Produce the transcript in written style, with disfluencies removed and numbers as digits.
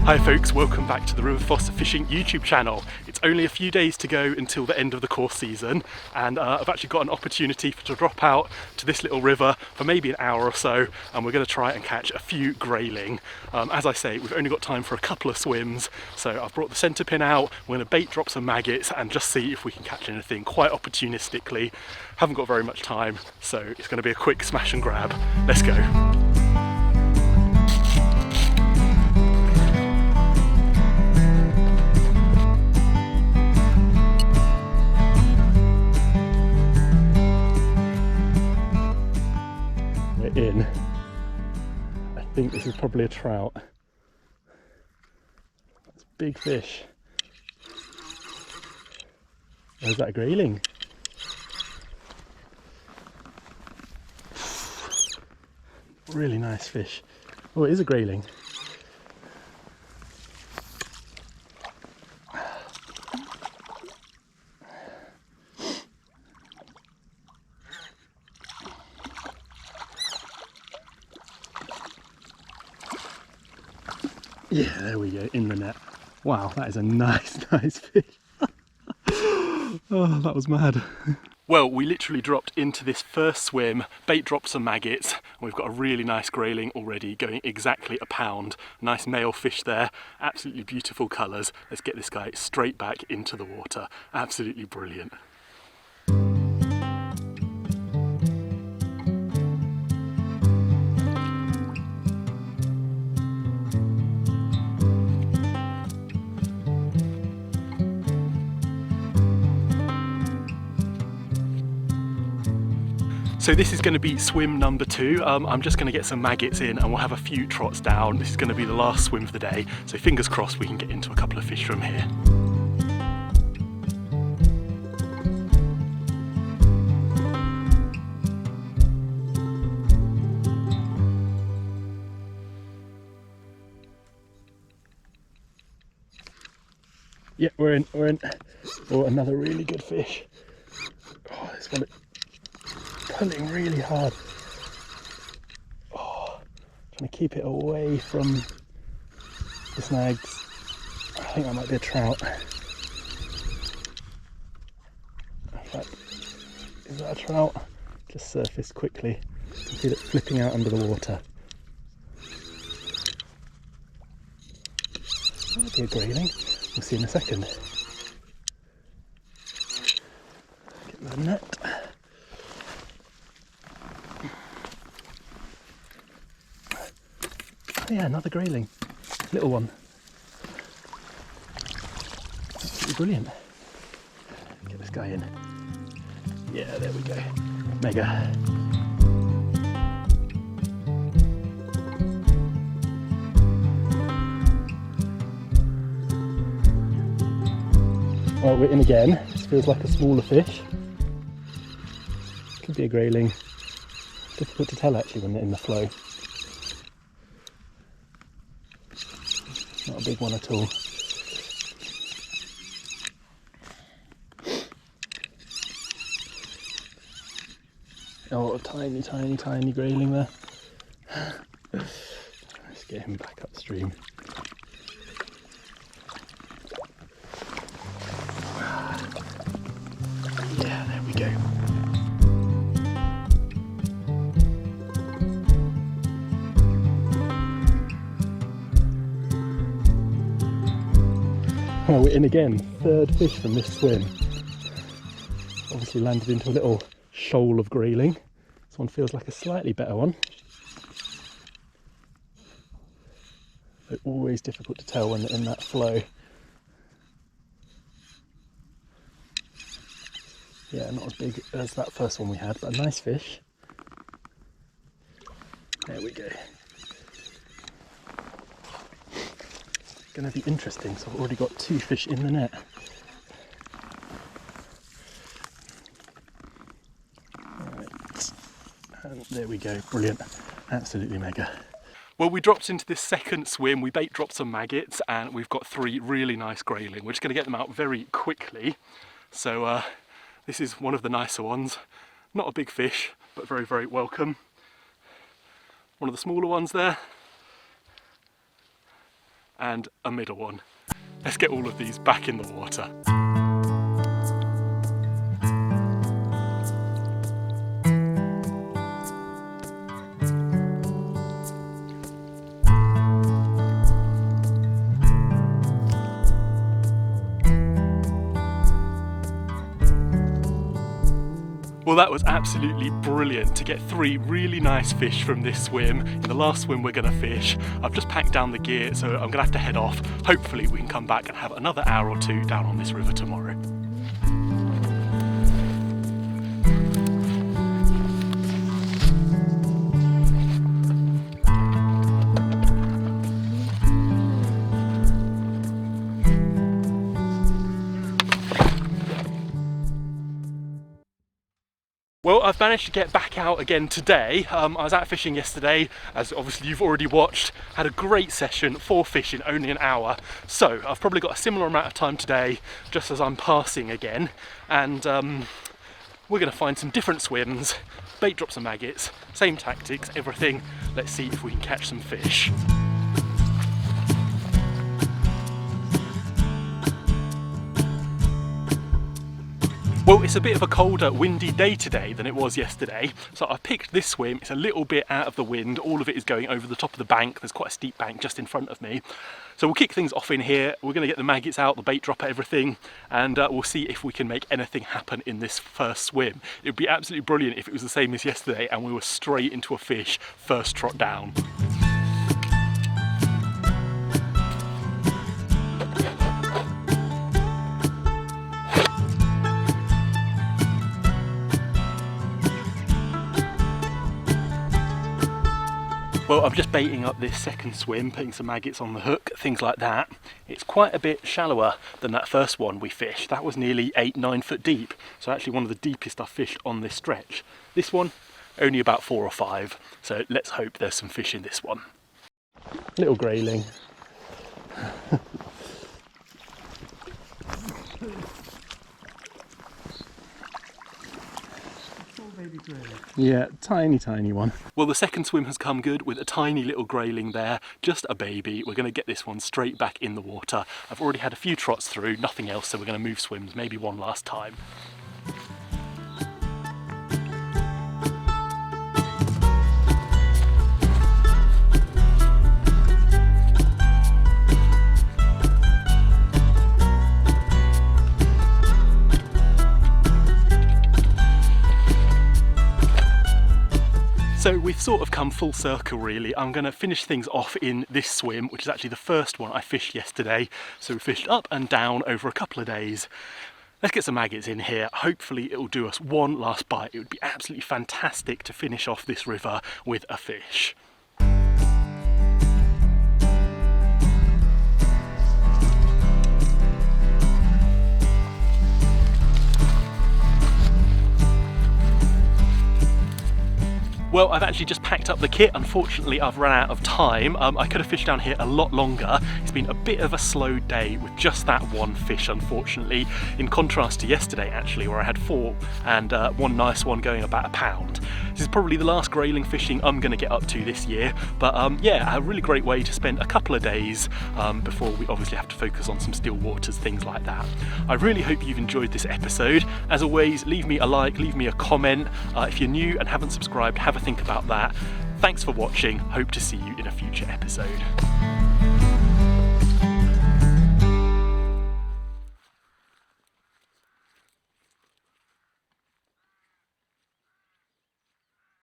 Hi folks, welcome back to the River Foster Fishing YouTube channel. It's only a few days to go until the end of the course season, and I've actually got an opportunity to drop out to this little river for maybe an hour or so, and we're going to try and catch a few grayling. As I say, we've only got time for a couple of swims, so I've brought the Centrepin out. We're going to bait drop some maggots and just see if we can catch anything quite opportunistically. Haven't got very much time, so it's going to be a quick smash and grab. Let's go. In. I think this is probably a trout. That's a big fish. Or is that a grayling? Really nice fish. Oh, it is a grayling. Yeah, there we go, in the net. Wow, that is a nice fish. Oh, that was mad. Well, we literally dropped into this first swim, bait dropped some maggots, and we've got a really nice grayling already going exactly a pound. Nice male fish there, absolutely beautiful colours. Let's get this guy straight back into the water. Absolutely brilliant. So this is going to be swim number 2. I'm just going to get some maggots in and we'll have a few trots down. This is going to be the last swim of the day, so fingers crossed we can get into a couple of fish from here. Yeah, we're in. Oh, another really good fish. Oh, this one pulling really hard. Oh, trying to keep it away from the snags. I think that might be a trout. In fact, is that a trout? Just surfaced quickly. You can feel it flipping out under the water. Might be a grayling. We'll see in a second. Get the net. Oh yeah, another grayling. Little one. Absolutely brilliant. Get this guy in. Yeah, there we go. Mega. Well, we're in again. This feels like a smaller fish. Could be a grayling. Difficult to tell actually when they're in the flow. Not a big one at all. Oh, a tiny grayling there. Let's get him back upstream. Yeah, there we go. Oh, we're in again. Third fish from this swim. Obviously landed into a little shoal of grayling. This one feels like a slightly better one. They're always difficult to tell when they're in that flow. Yeah, not as big as that first one we had, but a nice fish. There we go. Going to be interesting, so I've already got 2 fish in the net. Right. And there we go, brilliant, absolutely mega. Well, we dropped into this second swim, we bait dropped some maggots, and we've got 3 really nice grayling. We're just going to get them out very quickly. So this is one of the nicer ones. Not a big fish, but very, very welcome. One of the smaller ones there. and a middle one. Let's get all of these back in the water. Well, that was absolutely brilliant to get 3 really nice fish from this swim. In the last swim we're going to fish. I've just packed down the gear, so I'm going to have to head off. Hopefully we can come back and have another hour or 2 down on this river tomorrow. Well, I've managed to get back out again today. I was out fishing yesterday, as obviously you've already watched. Had a great session, 4 fish in only an hour. So I've probably got a similar amount of time today, just as I'm passing again. And we're going to find some different swims, bait drops and maggots, same tactics, everything. Let's see if we can catch some fish. Well, it's a bit of a colder, windy day today than it was yesterday, so I've picked this swim. It's a little bit out of the wind, all of it is going over the top of the bank. There's quite a steep bank just in front of me. So we'll kick things off in here. We're going to get the maggots out, the bait dropper, everything, and we'll see if we can make anything happen in this first swim. It would be absolutely brilliant if it was the same as yesterday and we were straight into a fish first trot down. Well, I'm just baiting up this second swim, putting some maggots on the hook, things like that. It's quite a bit shallower than that first one we fished. That was nearly 8-9 foot deep, so actually one of the deepest I've fished on this stretch. This one, only about 4 or 5, so let's hope there's some fish in this one. Little grayling. Yeah, tiny one. Well, the second swim has come good with a tiny little grayling there, just a baby. We're going to get this one straight back in the water. I've already had a few trots through, nothing else, so we're going to move swims, maybe one last time. So we've sort of come full circle really. I'm going to finish things off in this swim, which is actually the first one I fished yesterday. So we fished up and down over a couple of days. Let's get some maggots in here. Hopefully it'll do us one last bite. It would be absolutely fantastic to finish off this river with a fish. Well, I've actually just packed up the kit. Unfortunately, I've run out of time. I could have fished down here a lot longer. It's been a bit of a slow day with just that one fish, unfortunately, in contrast to yesterday, actually, where I had 4 and one nice one going about a pound. This is probably the last grayling fishing I'm going to get up to this year, but yeah, a really great way to spend a couple of days before we obviously have to focus on some still waters, things like that. I really hope you've enjoyed this episode. As always, leave me a like, leave me a comment. If you're new and haven't subscribed, have a think about that. Thanks for watching. Hope to see you in a future episode.